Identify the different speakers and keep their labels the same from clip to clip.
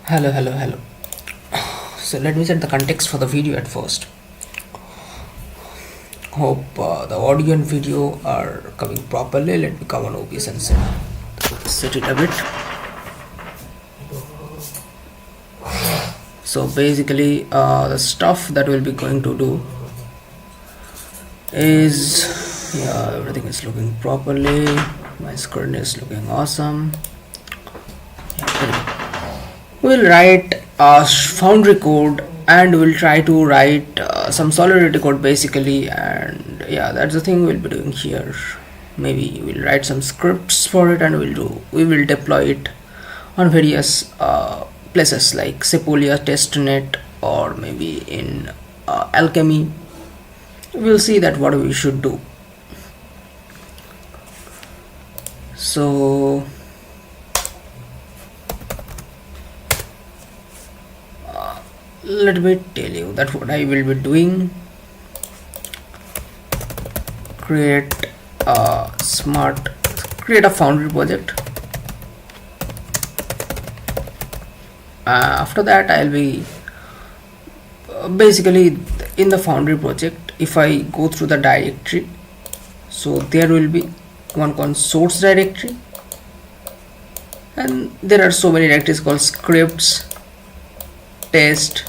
Speaker 1: Hello. So let me set the context for the video at first. Hope the audio and video are coming properly. Let me come on OBS and set it a bit. So basically, the stuff that we'll be going to do is, everything is looking properly. My screen is looking awesome. We'll write a foundry code and we'll try to write some Solidity code basically, and that's the thing we'll be doing here. Maybe we'll write some scripts for it and we will deploy it on various places like Sepolia testnet or maybe in Alchemy. We'll see that what we should do. So let me tell you that what I will be doing. Create a foundry project. After that I'll be basically in the foundry project. If I go through the directory, so there will be one called source directory, and there are so many directories called scripts, test.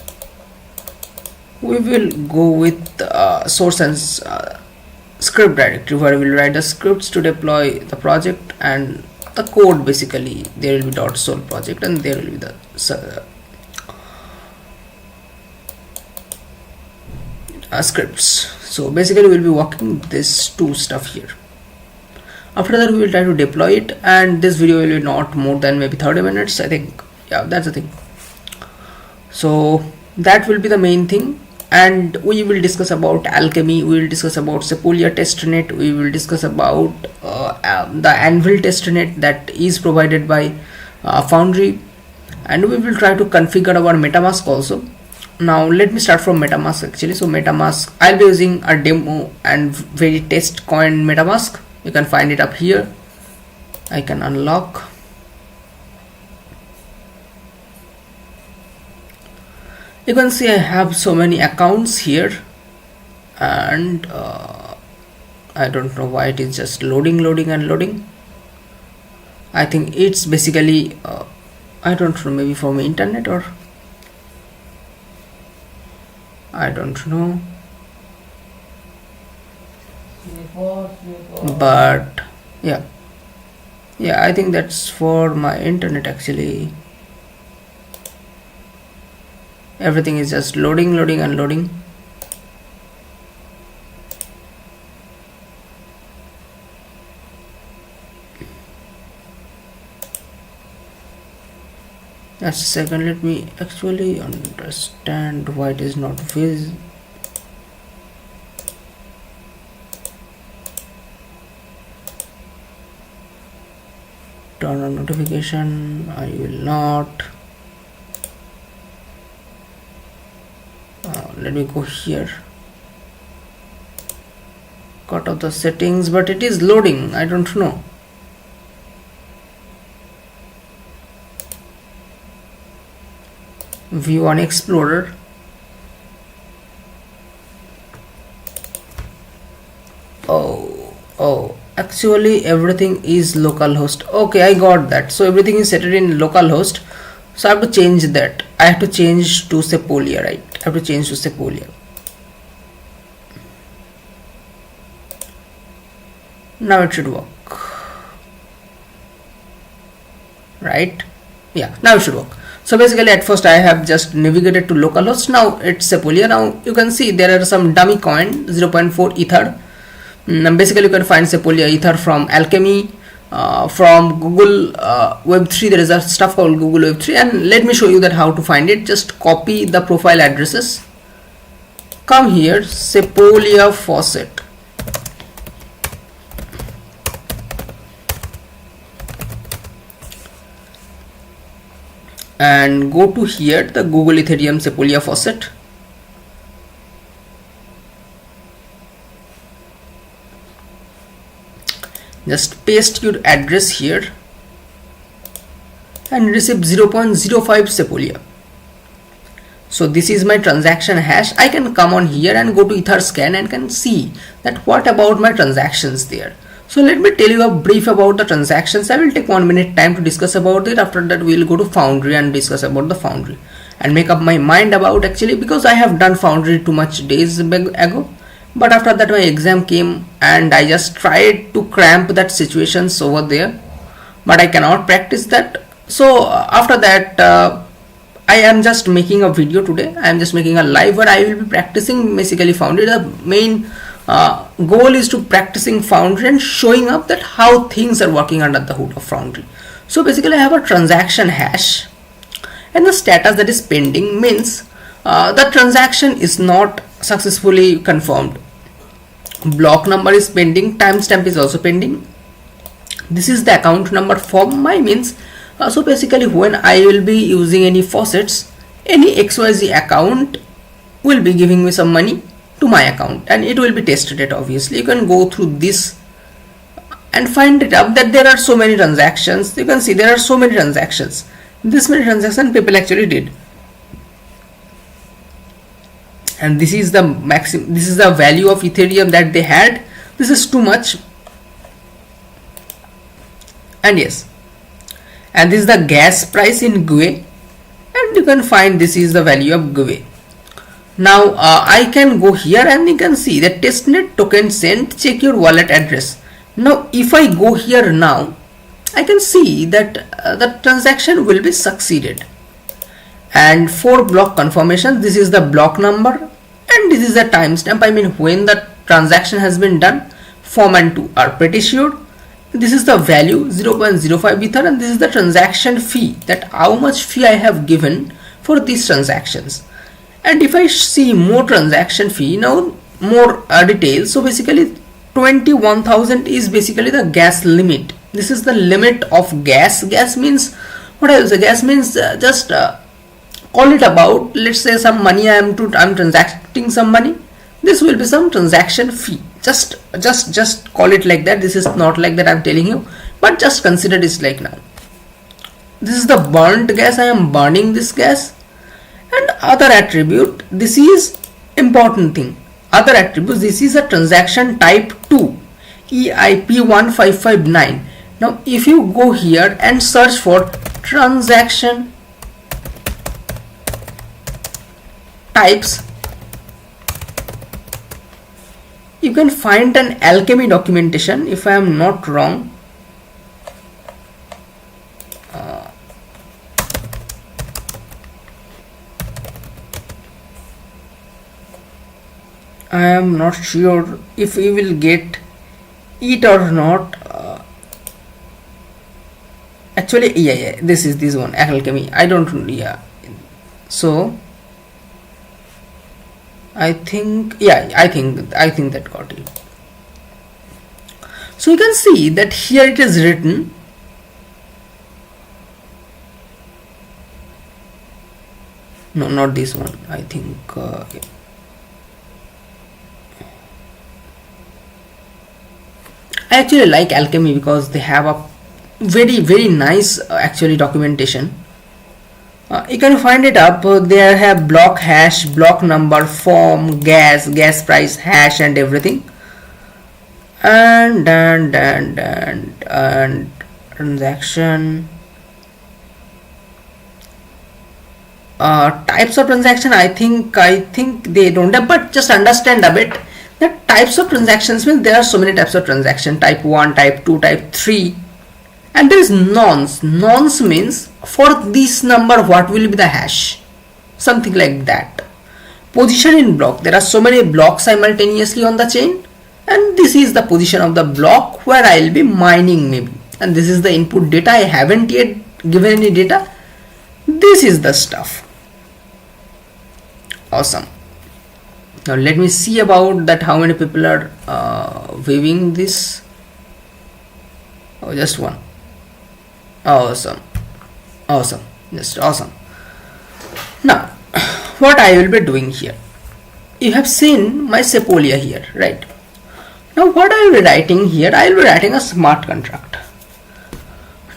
Speaker 1: We will go with source and script directory, where we will write the scripts to deploy the project, and the code basically there will be .sol project and there will be the scripts. So basically we'll be working this two stuff here. After that we will try to deploy it, and this video will be not more than maybe 30 minutes, I think. That's the thing. So that will be the main thing, and we will discuss about Alchemy, we will discuss about Sepolia testnet, we will discuss about the Anvil testnet that is provided by Foundry, and we will try to configure our MetaMask also. Now let me start from MetaMask actually. So MetaMask, I'll be using a demo and very test coin MetaMask. You can find it up here. I can unlock. You can see I have so many accounts here, and I don't know why it is just loading. I think it's basically I don't know, maybe from internet, or I don't know, but I think that's for my internet actually. Everything is just loading. Just a second, let me actually understand why it is not visible. Turn on notification. I will not. Let me go here, cut off the settings, but it is loading. I don't know. View on Explorer. Oh, actually everything is localhost. Okay, I got that. So everything is set in localhost. So I have to change that. I have to change to Sepolia, right? I have to change to Sepolia. Now it should work, right? Now it should work. So basically at first I have just navigated to localhost. Now it's Sepolia. Now you can see there are some dummy coin 0.4 ether. Basically you can find Sepolia ether from Alchemy, from Google Web3. There is a stuff called Google Web3, and let me show you that how to find it. Just copy the profile addresses, come here, Sepolia faucet, and go to here, the Google Ethereum Sepolia faucet. Just paste your address here and received 0.05 Sepolia. So this is my transaction hash. I can come on here and go to Etherscan and can see that what about my transactions there. So let me tell you a brief about the transactions. I will take 1 minute time to discuss about it. After that we will go to foundry and discuss about the foundry and make up my mind about, actually, because I have done foundry too much days ago, but after that my exam came and I just tried to cramp that situations over there, but I cannot practice that. So after that I am just making a video today. I am just making a live where I will be practicing basically foundry. The main goal is to practicing foundry and showing up that how things are working under the hood of foundry. So basically I have a transaction hash, and the status that is pending means the transaction is not successfully confirmed. Block number is pending, timestamp is also pending. This is the account number for my means. So basically when I will be using any faucets, any XYZ account will be giving me some money to my account and it will be tested it. Obviously you can go through this and find it up that there are so many transactions. You can see there are so many transactions. This many transactions people actually did, and this is the maximum, this is the value of Ethereum that they had. This is too much. And yes, and this is the gas price in GUE, and you can find this is the value of GUE. Now I can go here and you can see the testnet token sent, check your wallet address. Now if I go here now, I can see that the transaction will be succeeded, and for block confirmation, this is the block number and this is the timestamp. I mean when the transaction has been done. Form and 2 are pretty sure. This is the value 0.05 Ether, and this is the transaction fee, that how much fee I have given for these transactions. And if I see more transaction fee, now more details. So basically 21,000 is basically the gas limit. This is the limit of gas. Gas means what else? Gas means just call it about, let's say some money I'm transacting some money. This will be some transaction fee. Just call it like that. This is not like that I'm telling you, but just consider this like now. This is the burnt gas. I am burning this gas. And other attribute, this is important thing. Other attributes, this is a transaction type 2, EIP1559. Now if you go here and search for transaction types, you can find an alchemy documentation, if I am not wrong. I am not sure if we will get it or not. Actually, yeah, this is this one, alchemy. I don't, yeah. So I think, yeah, I think that got it. So you can see that here it is written no, not this one. I think yeah. I actually like alchemy because they have a very nice actually documentation. You can find it up. They have block hash, block number, form, gas price, hash, and everything. And transaction types of transaction. I think they don't have, but just understand a bit that types of transactions means there are so many types of transaction. Type 1, type 2, type 3. And there is nonce. Nonce means for this number what will be the hash, something like that. Position in block, there are so many blocks simultaneously on the chain, and this is the position of the block where I will be mining maybe, and this is the input data. I haven't yet given any data. This is the stuff. Awesome. Now let me see about that, how many people are viewing this. Oh, just one. Awesome, just awesome. Now what I will be doing here, you have seen my Sepolia here, right? Now what I will be writing here, I will be writing a smart contract.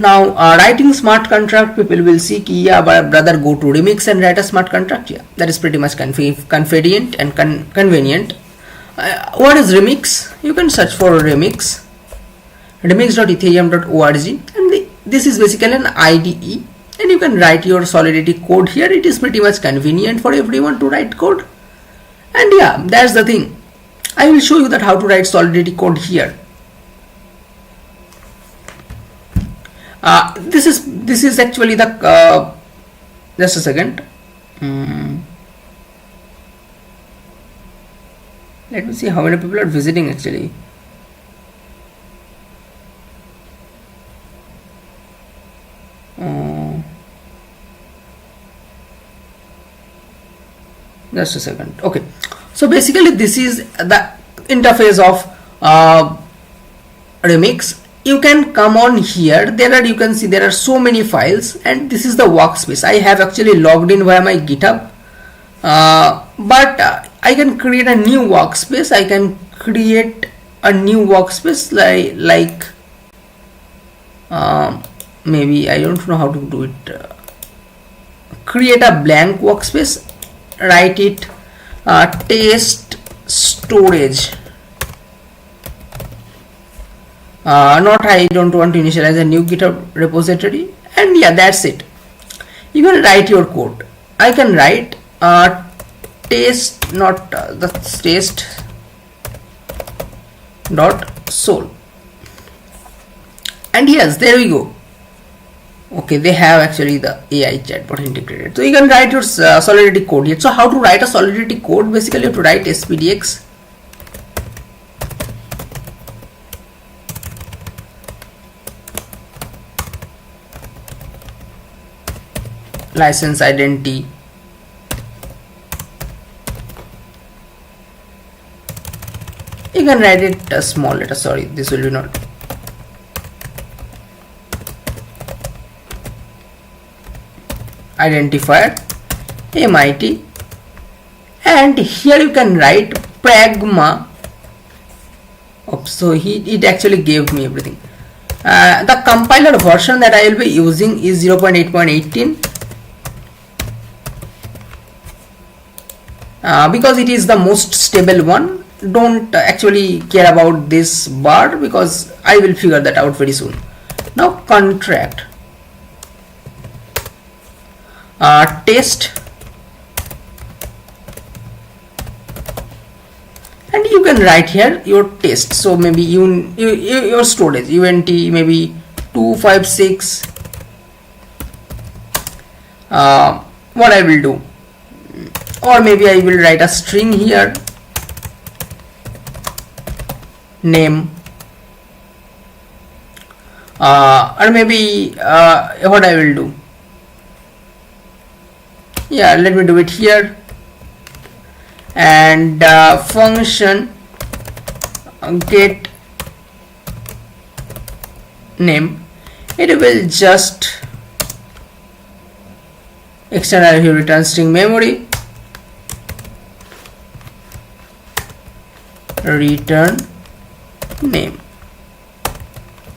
Speaker 1: Now writing smart contract, people will see ki, yeah, brother, go to Remix and write a smart contract. Yeah, that is pretty much convenient and convenient. What is Remix? You can search for Remix, remix.ethereum.org, and this is basically an IDE, and you can write your Solidity code here. It is pretty much convenient for everyone to write code. And yeah, that's the thing. I will show you that how to write Solidity code here. This is actually the just a second. Let me see how many people are visiting actually. Just a second. Okay, so basically this is the interface of Remix. You can come on here. You can see there are so many files, and this is the workspace. I have actually logged in via my GitHub, but I can create a new workspace. I can create a new workspace like maybe I don't know how to do it. Create a blank workspace. Write it test storage. I don't want to initialize a new GitHub repository, and yeah, that's it. You can write your code. I can write test, not the test dot sol, and yes, there we go. Okay, they have actually the AI chatbot integrated, so you can write your Solidity code here. So how to write a Solidity code? Basically, you have to write spdx license identity you can write it a small letter. Sorry, this will be not. Identifier MIT, and here you can write pragma. Oops, so it actually gave me everything. The compiler version that I will be using is 0.8.18 because it is the most stable one. Don't actually care about this bar because I will figure that out very soon. Now contract test, and you can write here your test. So maybe your storage unt maybe 256. What I will do, or maybe I will write a string here, name, or maybe what I will do, yeah, let me do it here, and function get name, it will just external here return string memory, return name.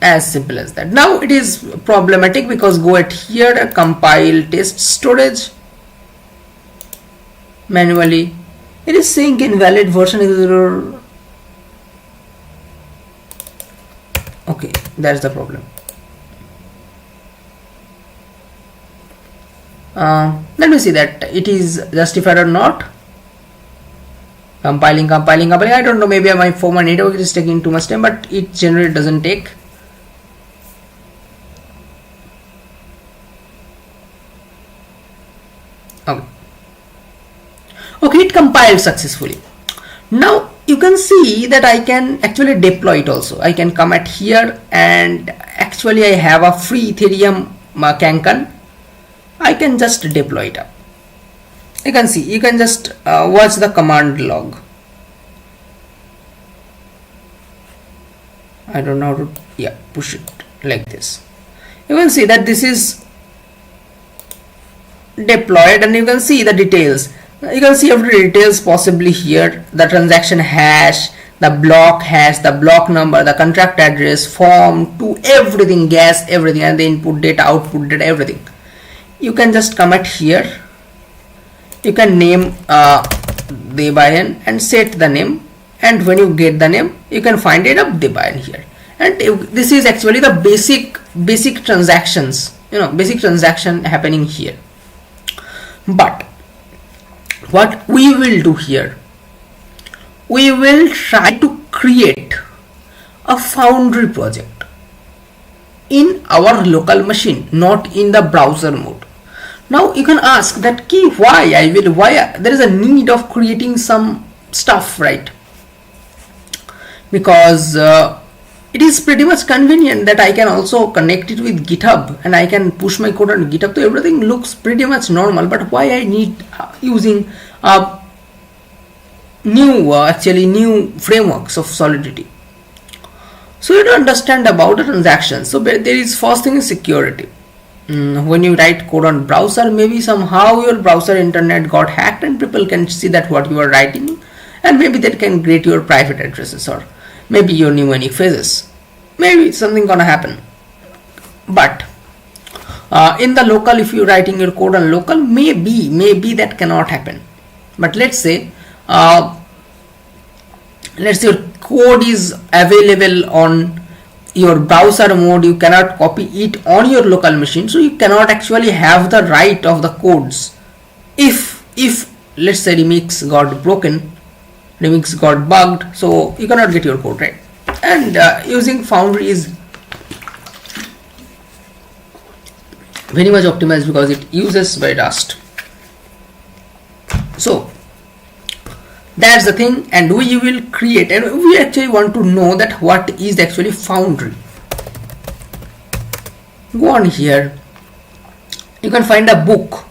Speaker 1: As simple as that. Now it is problematic because go at here, compile test storage manually. It is saying invalid version is okay, that's the problem. Let me see that it is justified or not. Compiling. I don't know, maybe my network is taking too much time, but it generally doesn't take. Okay, it compiled successfully. Now you can see that I can actually deploy it also. I can come at here, and actually I have a free Ethereum Kankan. I can just deploy it up. You can see, you can just watch the command log. I don't know how to, yeah, push it like this. You can see that this is deployed, and you can see the details. You can see every details possibly here, the transaction hash, the block hash, the block number, the contract address, form, to everything, gas, everything, and the input data, output data, everything. You can just come at here. You can name Debayan and set the name, and when you get the name, you can find it up Debayan here. And this is actually the basic transactions, basic transaction happening here. But what we will do here, we will try to create a foundry project in our local machine, not in the browser mode. Now you can ask that key, why there is a need of creating some stuff, right? Because it is pretty much convenient that I can also connect it with GitHub and I can push my code on GitHub, so everything looks pretty much normal. But why I need using new frameworks of Solidity? So you have to understand about the transactions. So there is first thing is security. When you write code on browser, maybe somehow your browser internet got hacked and people can see that what you are writing, and maybe they can create your private addresses or maybe your mnemonic phrases. Maybe something gonna happen. But in the local, if you're writing your code on local, maybe that cannot happen. But let's say your code is available on your browser mode, you cannot copy it on your local machine, so you cannot actually have the right of the codes. If let's say remix got broken, remix got bugged, so you cannot get your code right. And using foundry is very much optimized because it uses very Rust. So that's the thing, and we will create, and we actually want to know that what is actually foundry. Go on here, you can find a book.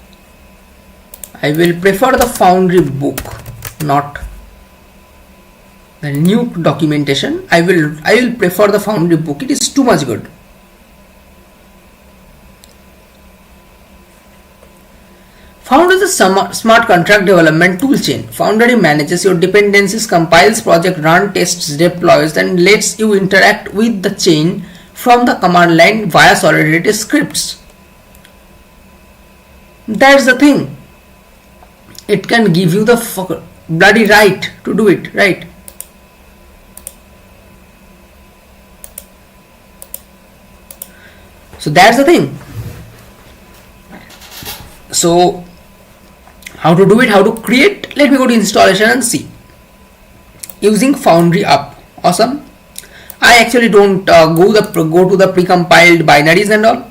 Speaker 1: I will prefer the foundry book, not the new documentation. I will prefer the foundry book. It is too much good. Foundry is a smart contract development toolchain. Foundry manages your dependencies, compiles project, run tests, deploys, and lets you interact with the chain from the command line via Solidity scripts. That's the thing. It can give you the bloody right to do it, right? So that's the thing. So how to do it, how to create, let me go to installation and see. Using foundry up, awesome. I actually don't go to the precompiled binaries and all.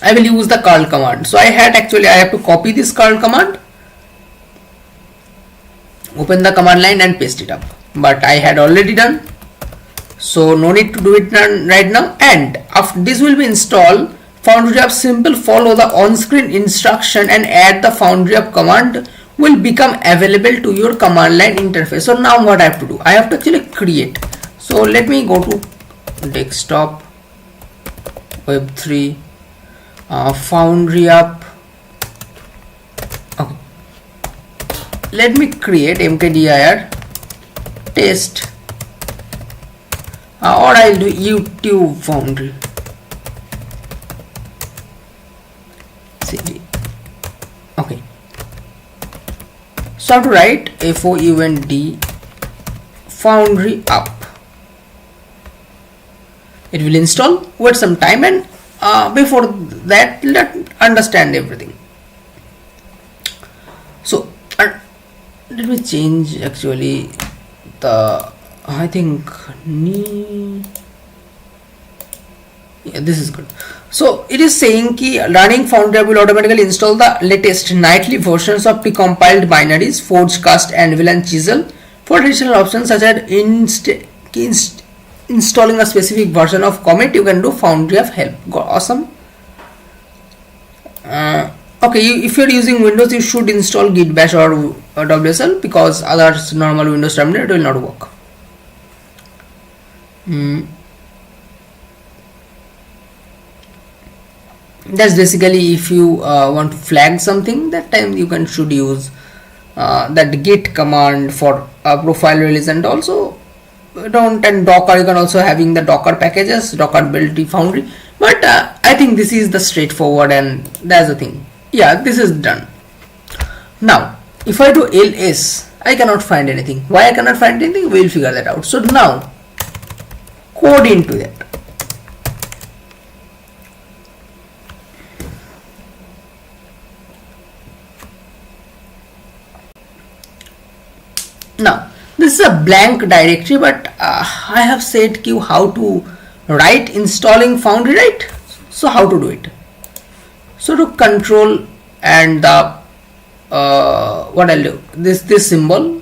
Speaker 1: I will use the curl command. So I have to copy this curl command, open the command line and paste it up, but I had already done, so no need to do it right now. And after this will be installed, foundry up simple, follow the on-screen instruction and add the foundry up command will become available to your command line interface. So now what I have to do, I have to actually create. So let me go to desktop, web3, foundry up. Okay, let me create mkdir test, or I'll do YouTube foundry. Okay, so I have to write found foundry up. It will install, wait some time, and before that let's understand everything. So let me change actually the, I think yeah, this is good. So it is saying ki running foundry will automatically install the latest nightly versions of precompiled binaries, forge, cast, anvil and chisel. For additional options such as installing a specific version of commit, you can do foundry of help. Awesome. Okay, if you're using Windows, you should install git bash or WSL, because others normal Windows terminal it will not work. That's basically if you want to flag something, that time you should use that git command for profile release, and also don't, and Docker, you can also having the Docker packages, Docker built foundry, but I think this is the straightforward, and that's the thing. Yeah, this is done. Now if I do ls, I cannot find anything. Why I cannot find anything? We'll figure that out. So now code into that. Now this is a blank directory, but I have said you how to write installing foundry, right? So how to do it? So to control and the what I'll do, this symbol,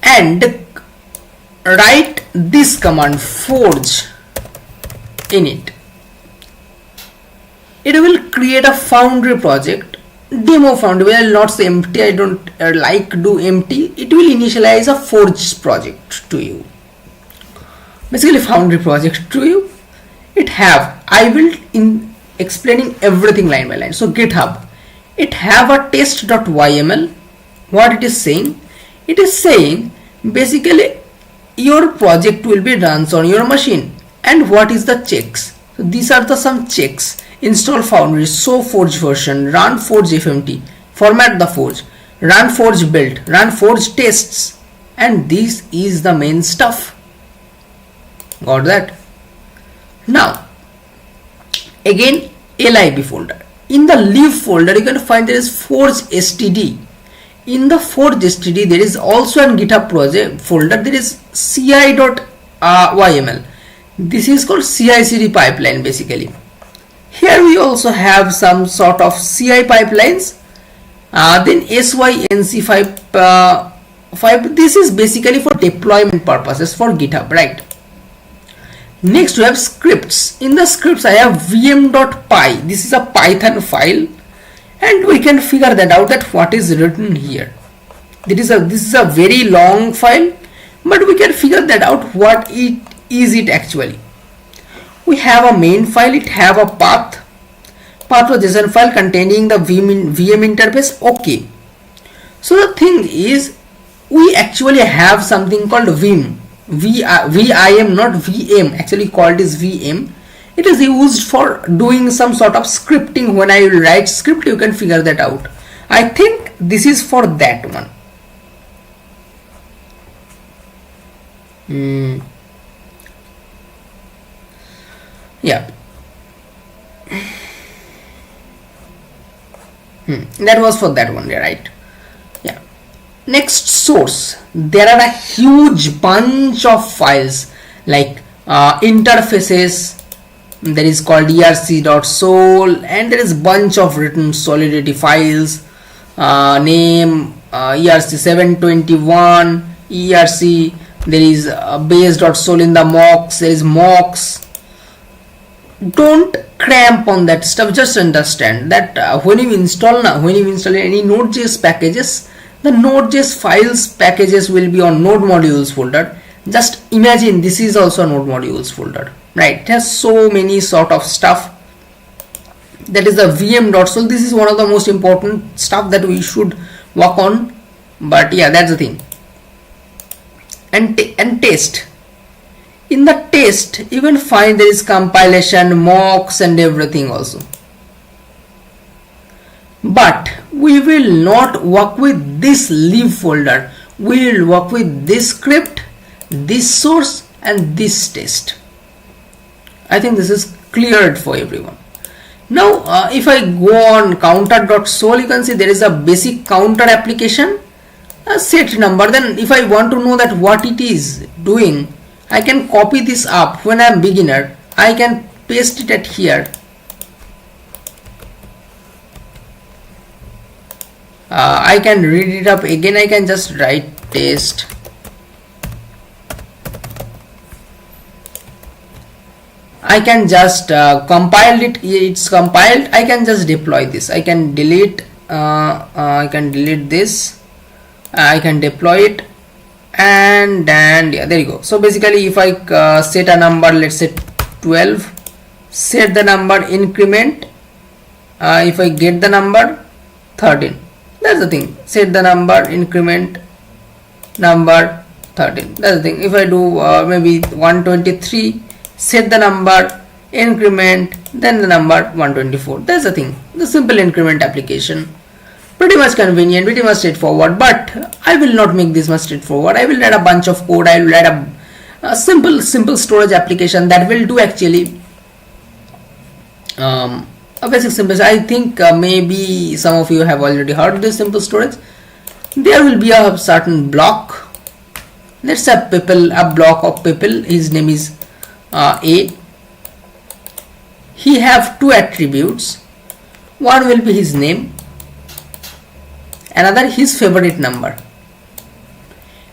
Speaker 1: and write this command forge in it. It will create a foundry project, demo foundry. We will not say empty, I don't like do empty. It will initialize a forge project to you, basically foundry project to you. It have, I will in explaining everything line by line. So GitHub, it have a test.yml. What it is saying? It is saying basically your project will be runs on your machine, and what is the checks? So these are the some checks: install foundry, show forge version, run forge fmt, format the forge, run forge build, run forge tests, and this is the main stuff. Got that? Now again, lib folder. In the lib folder you can find there is forge std. In the forge std there is also an GitHub project folder. There is ci.yml. This is called CI/CD pipeline basically. Here we also have some sort of CI pipelines. Then sync5. This is basically for deployment purposes for GitHub, right? Next we have scripts. In the scripts I have vm.py. This is a Python file, and we can figure that out, that what is written here. This is a very long file, but we can figure that out what it is actually. We have a main file, it have a path was JSON file containing the VM interface. Okay, so the thing is we actually have something called vim. VIM, not VM, actually called is VM. It is used for doing some sort of scripting. When I will write script, you can figure that out. I think this is for that one. Yeah. That was for that one, right? Yeah. Next, source. There are a huge bunch of files like interfaces. There is called erc.sol, and there is bunch of written Solidity files. Name erc721 erc. There is base.sol in the mocks. There is mocks. Don't cramp on that stuff. Just understand that when you install any Node.js packages, the Node.js files packages will be on node modules folder. Just imagine this is also a node modules folder, right? It has so many sort of stuff. That is the vm.sol. This is one of the most important stuff that we should work on, but yeah, that's the thing. And test. In the test you can find there is compilation, mocks, and everything also. But we will not work with this lib folder. We will work with this script, this source, and this test. I think this is cleared for everyone. Now if I go on counter.sol, you can see there is a basic counter application, a set number. Then if I want to know that what it is doing, I can copy this up. When I am beginner, I can paste it at here. I can read it up again. I can just write test. I can just compile it. It's compiled. I can just deploy this. I can delete. I can delete this. I can deploy it. And yeah, there you go. So basically if I set a number, let's say 12, set the number, increment, if I get the number 13, That's the thing. Set the number, increment number 13. That's the thing. If I do maybe 123, set the number, increment, then the number 124. That's the thing. The simple increment application. Pretty much convenient, pretty much straightforward, but I will not make this much straightforward. I will write a bunch of code. I will write a simple storage application that will do actually a basic simple. I think maybe some of you have already heard of this simple storage. There will be a certain block. Let's say a block of people. His name is A. He have two attributes. One will be his name, another his favorite number.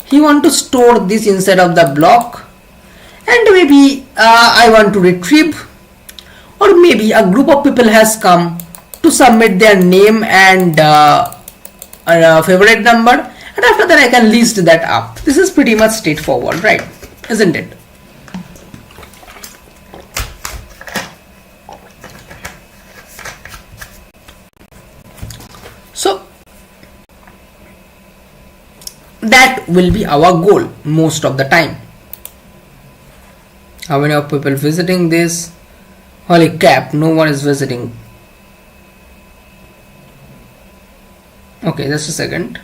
Speaker 1: He want to store this inside of the block, and maybe I want to retrieve, or maybe a group of people has come to submit their name and favorite number, and after that I can list that up. This is pretty much straightforward, right? Isn't it? So that will be our goal most of the time. How many of people visiting this? Holy crap, no one is visiting. Okay, just a second.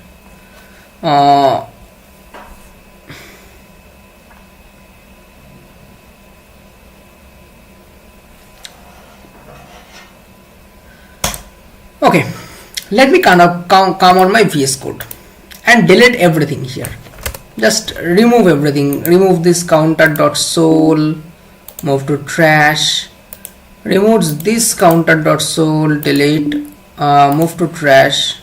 Speaker 1: Okay, let me come on my VS Code and delete everything here. Just remove everything. Remove this counter.sol, move to trash, removes this counter.sol, delete, move to trash,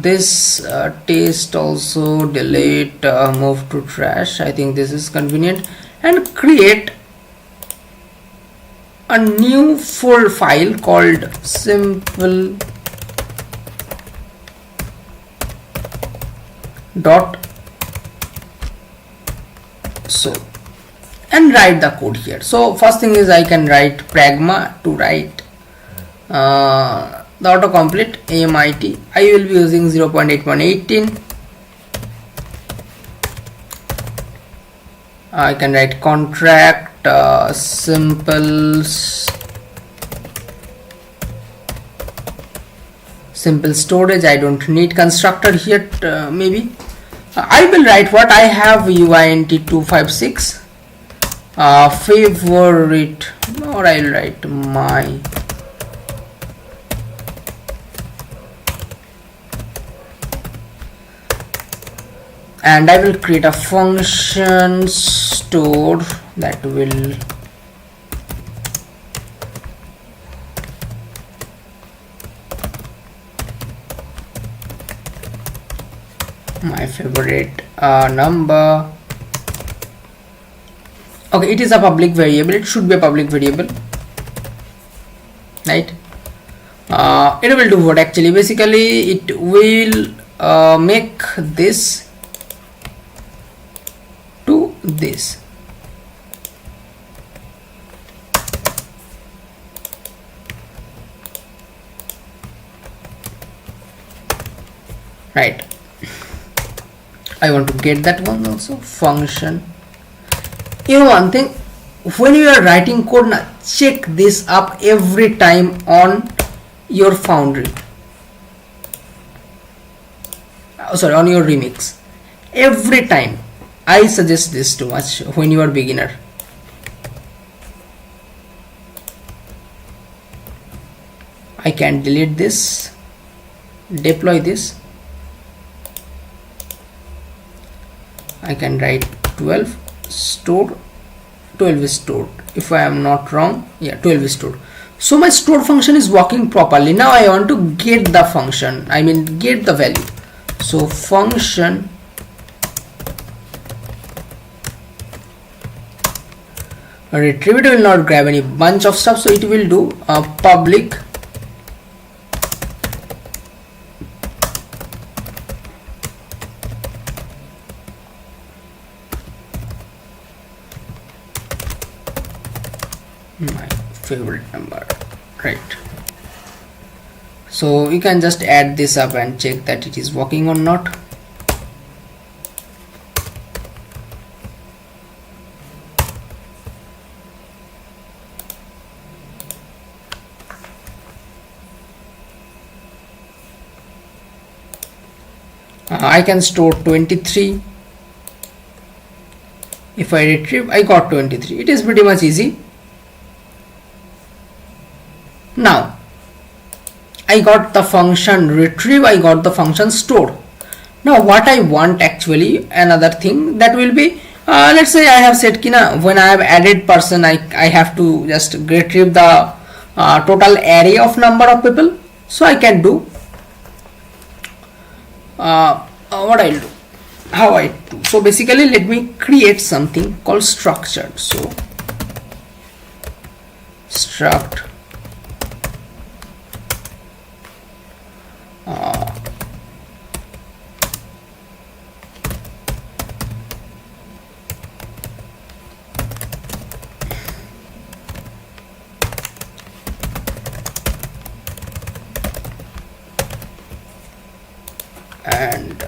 Speaker 1: this test also delete, move to trash. I think this is convenient, and create a new full file called simple .sol and write the code here. So first thing is I can write pragma to write the autocomplete AMIT. I will be using 0.8118. I can write contract simple storage. I don't need constructor here. Maybe I will write what I have, uint256 favorite, or I will write my and I will create a function store that will my favorite number. Okay, it is a public variable. It should be a public variable, right? It will do what actually? Basically, it will make this to this. Right. I want to get that one also. Function. You know one thing, when you are writing code, now check this up every time on your foundry. Sorry, on your remix. Every time. I suggest this too much when you are beginner. I can delete this, deploy this. I can write 12 stored, 12 is stored. If I am not wrong, yeah, 12 is stored. So my stored function is working properly. Now I want to get the function, I mean get the value. So function retrieve, it will not grab any bunch of stuff, so it will do a public my favorite number, right? So you can just add this up and check that it is working or not. I can store 23. If I retrieve, I got 23. It is pretty much easy. Now I got the function retrieve, I got the function store. Now what I want actually, another thing that will be, let's say I have said Kina, when I have added person, I have to just retrieve the total array of number of people. So I can do what I'll do, how I do. So basically let me create something called structured. So struct and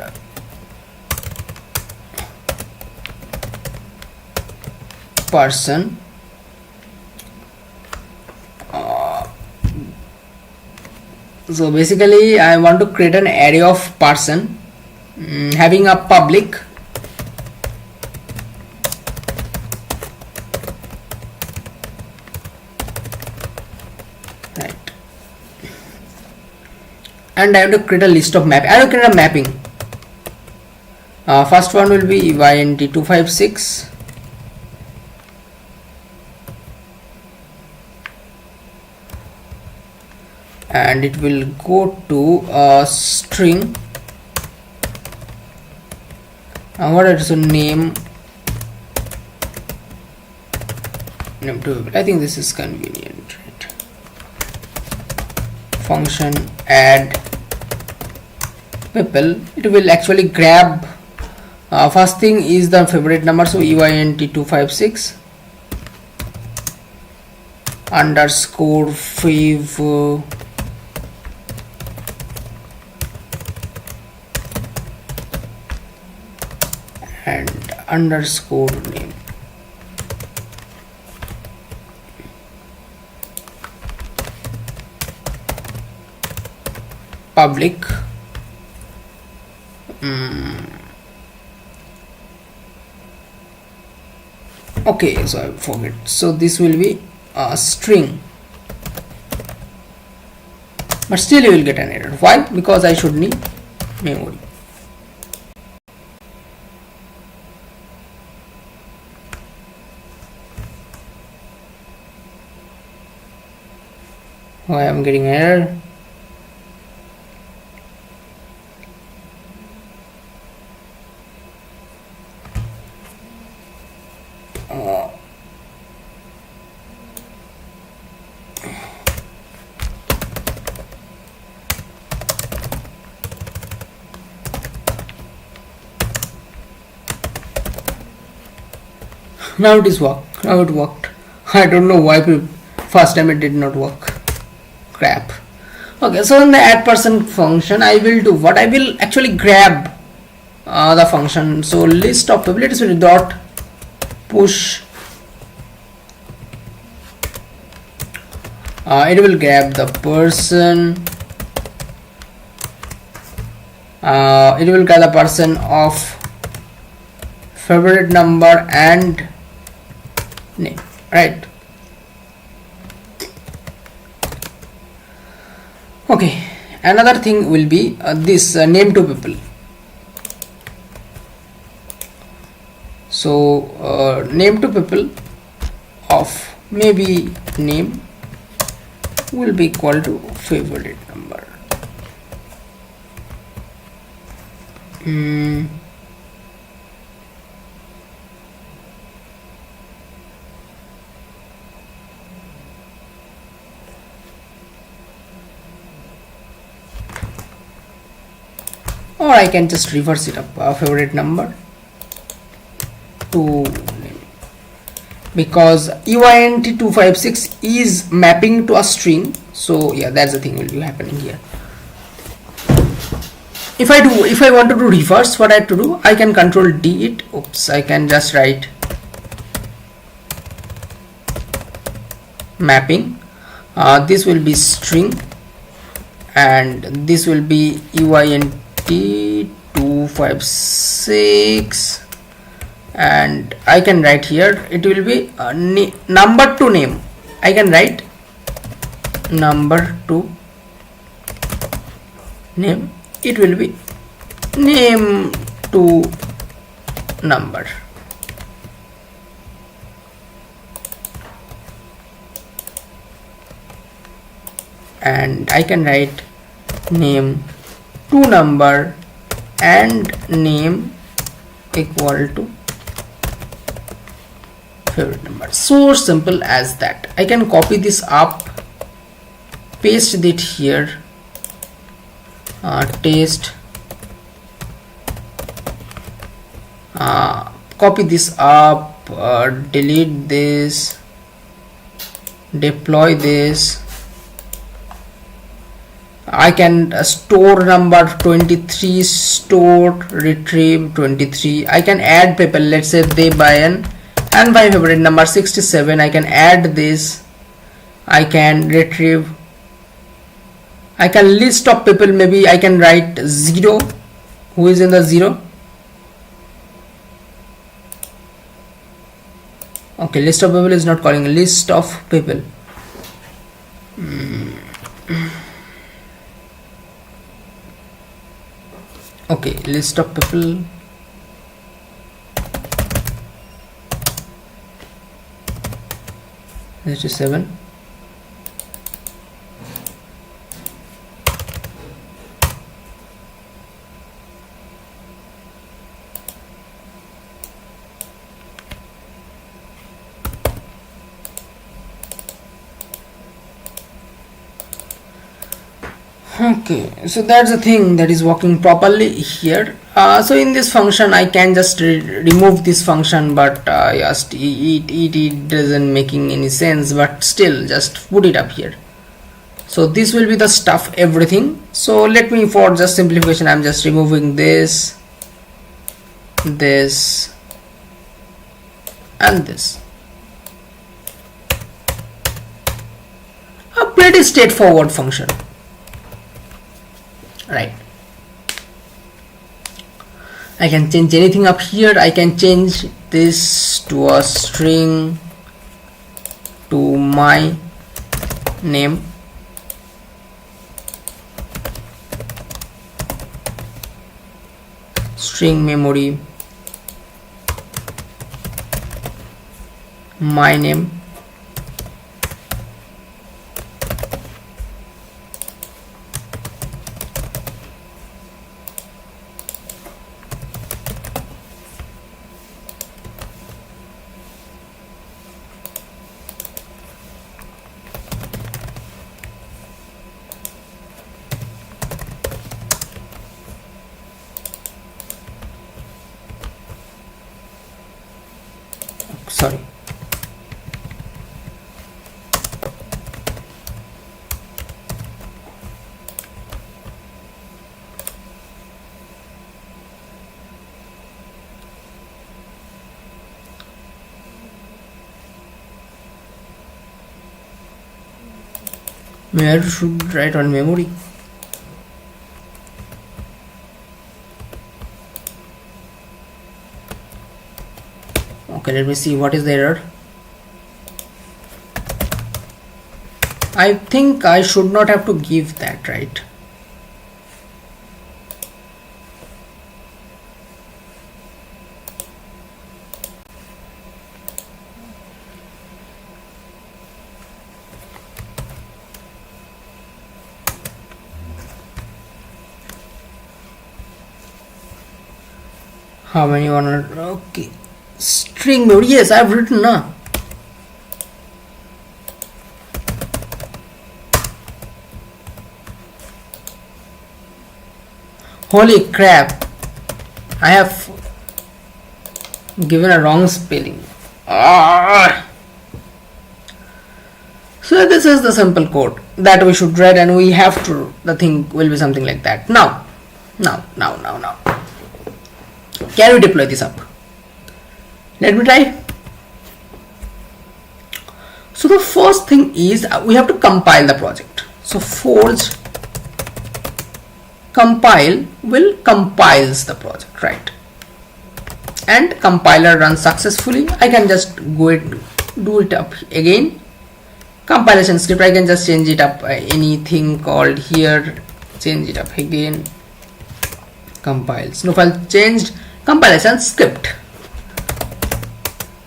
Speaker 1: person, so basically I want to create an array of person having a public right, and I have to create a list of map. I have to create a mapping. First one will be int256, and it will go to a string. What is the name to, I think this is convenient, right? Function add people. It will actually grab first thing is the favorite number, so int256 underscore fav and underscore name. Public okay, so I forget. So this will be a string, but still you will get an error. Why? Because I should need memory. Why I am getting an error? Now it is worked. Now it worked. I don't know why first time it did not work. Crap. Okay, so in the add person function, I will do what? I will actually grab the function. So list of people, it is dot push. It will grab the person. It will grab the person of favorite number and name, right? Okay, another thing will be this name to people. So name to people of maybe name will be equal to favorite number. Or I can just reverse it up, favorite number to name. because uint256 is mapping to a string. So yeah, that's the thing will be happening here. If I want to do reverse, what I have to do, I can control D it. Oops, I can just write mapping. This will be string and this will be uint256, and I can write here it will be number to name. I can write number to name. It will be name to number. And I can write name to number and name equal to favorite number. So simple as that. I can copy this up, paste it here, taste, copy this up, delete this, deploy this. I can store number 23, store, retrieve 23. I can add people, let's say they buy and my favorite number 67. I can add this. I can retrieve. I can list of people, maybe I can write 0, who is in the 0. Okay, list of people is not calling, list of people. Okay, list of people. This is 7. Okay, so that's the thing that is working properly here. So in this function I can just remove this function, but yes, it doesn't making any sense, but still just put it up here. So this will be the stuff, everything. So let me, for just simplification, I'm just removing this and this. A pretty straightforward function, right? I can change anything up here. I can change this to a string to my name. String memory, my name. Sorry. Where should write on memory? Okay, let me see what is the error. I think I should not have to give that, right? How many one? Okay. String memory, yes, I have written now. Holy crap, I have given a wrong spelling. So this is the simple code that we should write, and we have to, the thing will be something like that. Now, can we deploy this up? Let me try. So the first thing is we have to compile the project. So forge compile will compiles the project, right? And compiler runs successfully. I can just go and do it up again. Compilation script, I can just change it up, anything called here, change it up again. Compiles, no file changed. Compilation script.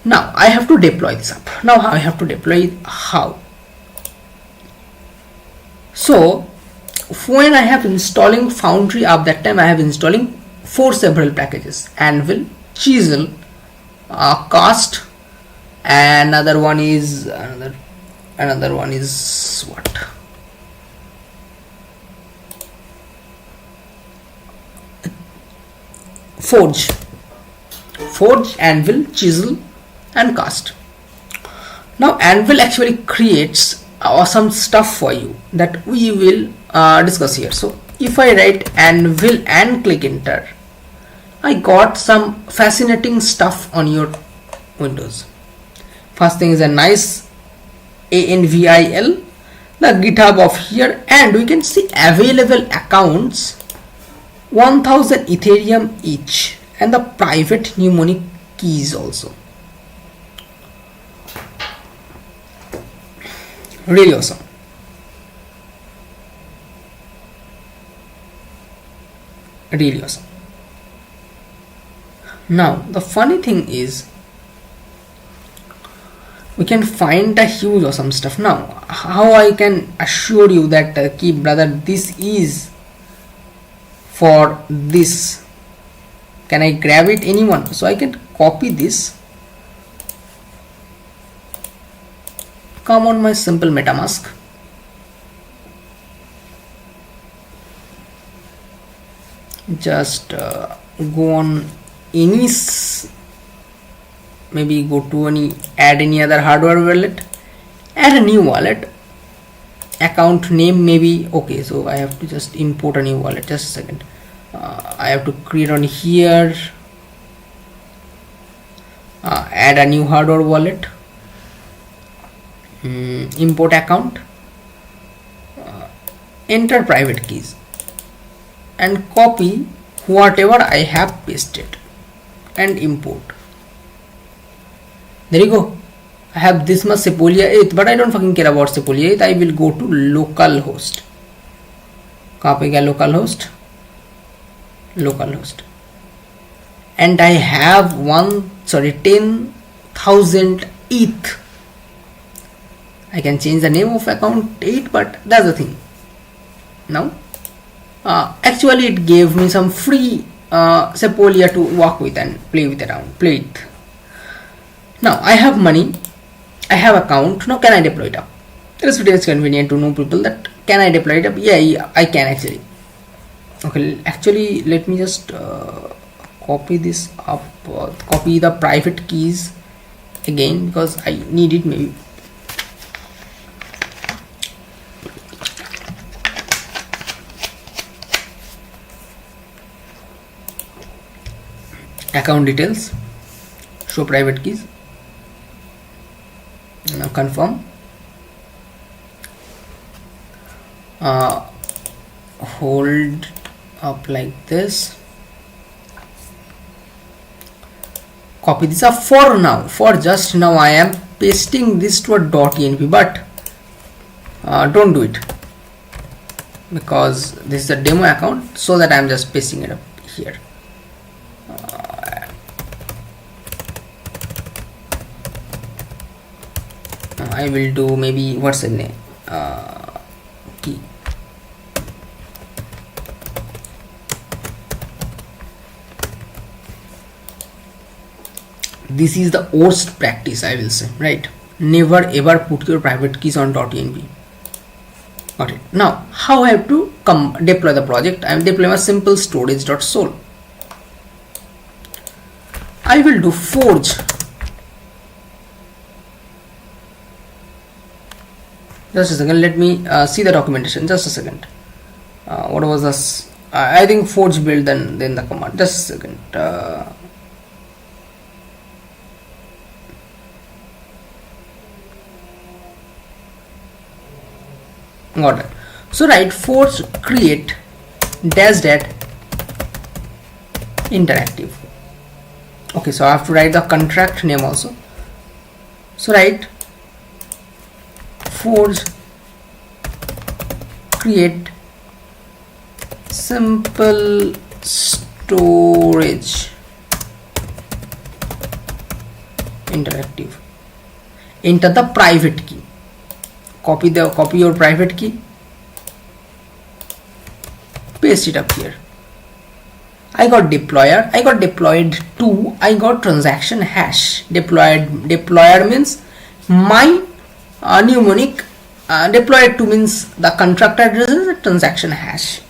Speaker 1: Now I have to deploy this up. Now I have to deploy it. How? So when I have installing foundry up, that time I have installing 4 several packages: Anvil, Chisel, Cast, and another one is what? Forge, Anvil, Chisel, and Cast. Now Anvil actually creates awesome stuff for you that we will discuss here. So if I write Anvil and click enter, I got some fascinating stuff on your Windows. First thing is a nice ANVIL, the GitHub of here, and we can see available accounts 1000 Ethereum each, and the private mnemonic keys also. Really awesome. Really awesome. Now the funny thing is we can find a huge awesome stuff. Now how I can assure you that key brother, this is for this? Can I grab it, anyone? So I can copy this, come on my simple MetaMask, just go on any, maybe go to any, add any other hardware wallet, add a new wallet, account name maybe. Okay, so I have to just import a new wallet. Just a second. I have to create on here, add a new hardware wallet, import account, enter private keys, and copy whatever I have pasted and import. There you go. I have this much Sepolia 8, but I don't fucking care about Sepolia 8. I will go to localhost. Copy localhost, and I have 10,000 ETH. I can change the name of account 8, but that's the thing. Now actually it gave me some free Sepolia to work with and play with. Now I have money, I have account. Now can I deploy it up? This video is convenient to know people that can I deploy it up? Yeah, I can actually. Okay, actually let me just copy this up, copy the private keys again because I need it maybe. Account details, show private keys. Now confirm, hold up like this, copy this up. For just now I am pasting this to a .env, but don't do it because this is a demo account, so that I am just pasting it up here. I will do maybe, what's the name, key. This is the worst practice, I will say, right? Never ever put your private keys on .env. Got it. Now how I have to deploy the project? I am deploying a simple storage.sol. I will do forge Just a second, let me see the documentation. Just a second. What was this? I think forge build, then the command. Just a second. Got it. So write forge create dash dat interactive. Okay, so I have to write the contract name also. So write forge create simple storage interactive. Enter the private key. Copy your private key. Paste it up here. I got deployer. I got deployed to. I got transaction hash. Deployer means my mnemonic. Deployed to means the contract address is a transaction hash.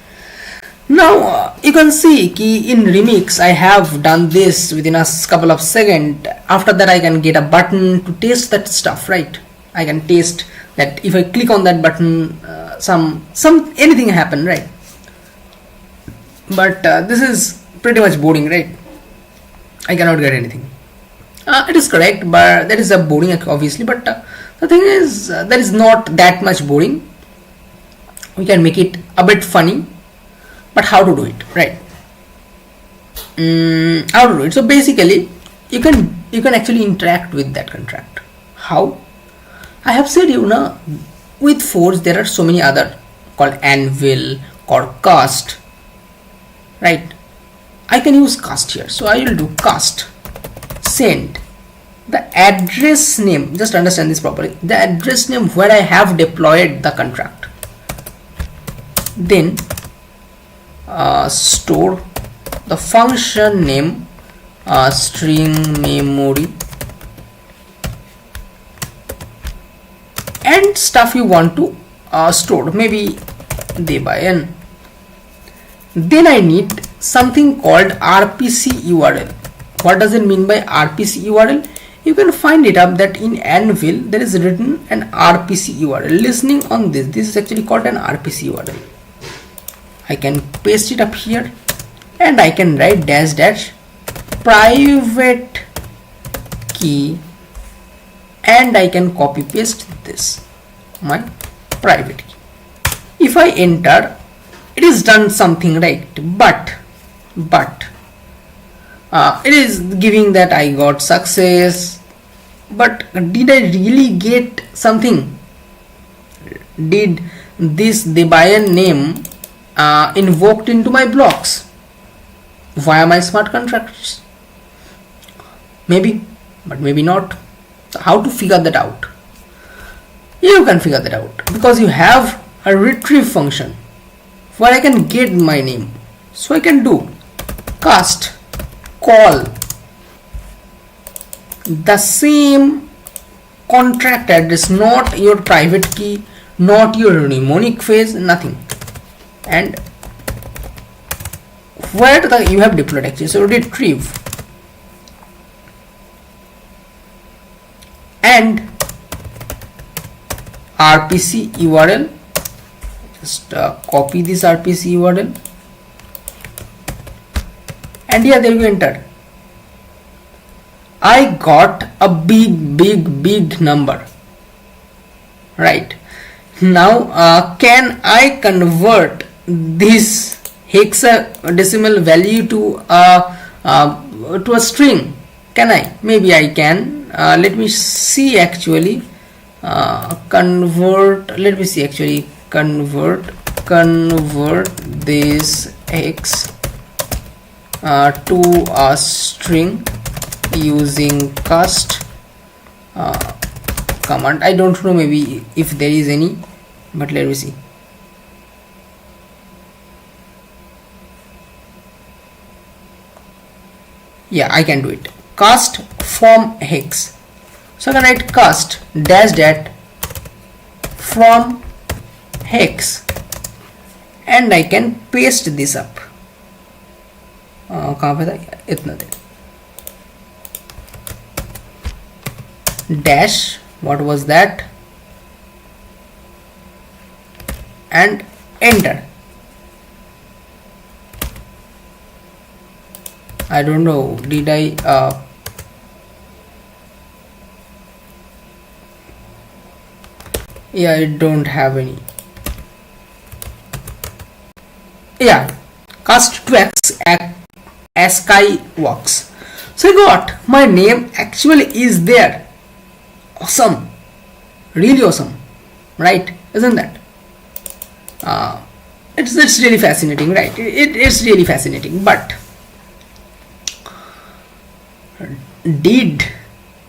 Speaker 1: Now you can see key in Remix I have done this within a couple of seconds. After that I can get a button to taste that stuff, right? I can taste that if I click on that button, anything happen, right? But this is pretty much boring, right? I cannot get anything. It is correct, but that is a boring obviously, but the thing is that is not that much boring. We can make it a bit funny, but how to do it, right? How to do it? So basically you can actually interact with that contract. How? I have said, you know, with forge there are so many other called anvil, called cast, right? I can use cast here, so I will do cast send the address name. Just understand this properly. The address name where I have deployed the contract. Then store the function name string memory and stuff you want to store, maybe debian. Then I need something called RPC URL. What does it mean by RPC URL? You can find it up that in Anvil there is written an RPC URL. Listening on this is actually called an RPC URL. I can paste it up here and I can write dash dash private key and I can copy paste this, my private key. If I enter, it is done something, right? But it is giving that I got success, but did I really get something? Did this Debian name invoked into my blocks via my smart contracts? Maybe, but maybe not. So how to figure that out? You can figure that out because you have a retrieve function where I can get my name. So I can do cast call the same contract address, not your private key, not your mnemonic phase, nothing, and where you have deployed actually. So retrieve and RPC URL. Just copy this RPC URL and here there you enter. I got a big number, right? Now can I convert this hexadecimal value to a string? Can I? Maybe I can. Let me see actually. Convert this hex to a string using cast command. I don't know maybe if there is any, but let me see. Yeah, I can do it. Cast from hex. So I can write cast dash dat from hex and I can paste this up. कहाँ पे था? इतना देर. Dash, what was that? and enter. I don't know, did I yeah, I don't have any. Yeah, cast to ASCII works. So I got my name actually is there. Awesome, really awesome, right? Isn't that? It's really fascinating, right? It's really fascinating. But did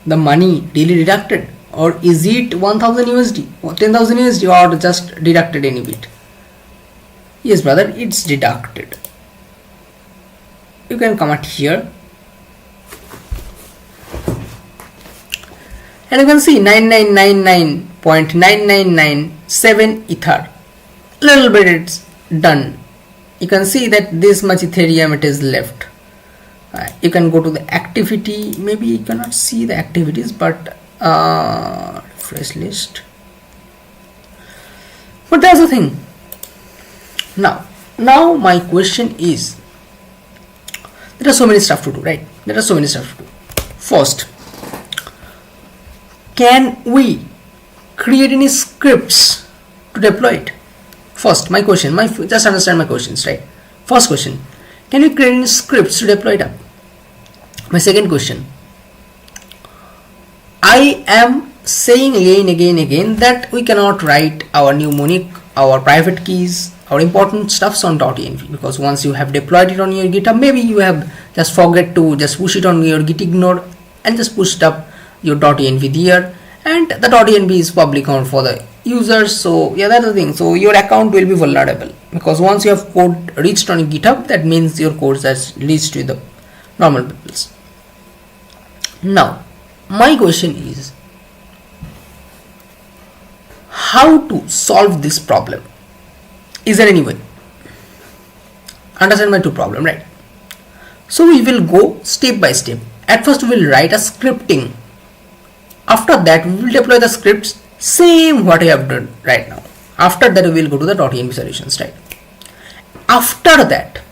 Speaker 1: the money really deducted, or is it 1000 USD or 10,000 USD, or just deducted any bit? Yes, brother, it's deducted. You can comment here, and you can see 9999.9997 ether. Little bit it's done. You can see that this much Ethereum it is left. You can go to the activity. Maybe you cannot see the activities, but refresh list. But that's the thing. Now my question is, there are so many stuff to do, right? There are so many stuff to do. First, can we create any scripts to deploy it? First, my question, just understand my questions, right? First question, can we create any scripts to deploy it up? My second question, I am saying again that we cannot write our mnemonic, our private keys, our important stuffs on .env, because once you have deployed it on your GitHub, maybe you have just forget to just push it on your git ignore and just pushed up your .env there, and the .env is public account for the users. So yeah, that's the thing. So your account will be vulnerable, because once you have code reached on your GitHub, that means your code has reached to the normal peoples. Now my question is, how to solve this problem? Is there any way? Understand my two problem, right? So we will go step by step. At first we will write a scripting. After that we will deploy the scripts, same what I have done right now. After that we will go to the .env solutions, right? After that,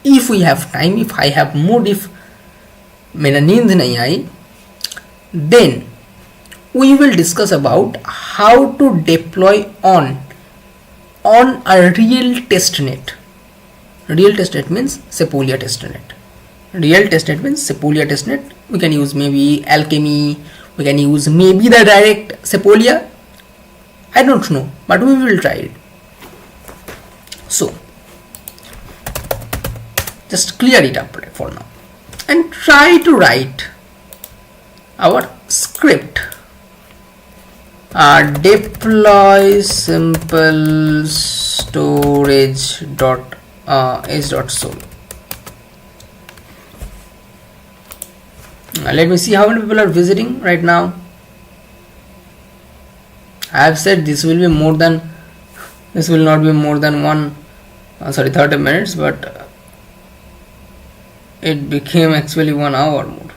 Speaker 1: if we have time, if I have mood, if मेरा नींद नहीं आई, then we will discuss about how to deploy on a real testnet. Real testnet means Sepolia testnet. Real testnet means Sepolia testnet. We can use maybe Alchemy, we can use maybe the direct Sepolia. I don't know, but we will try it. So just clear it up for now and try to write our script. Deploy simple storage s.sol. Let me see how many people are visiting right now. I have said this will not be more than 30 minutes, but it became actually 1 hour more.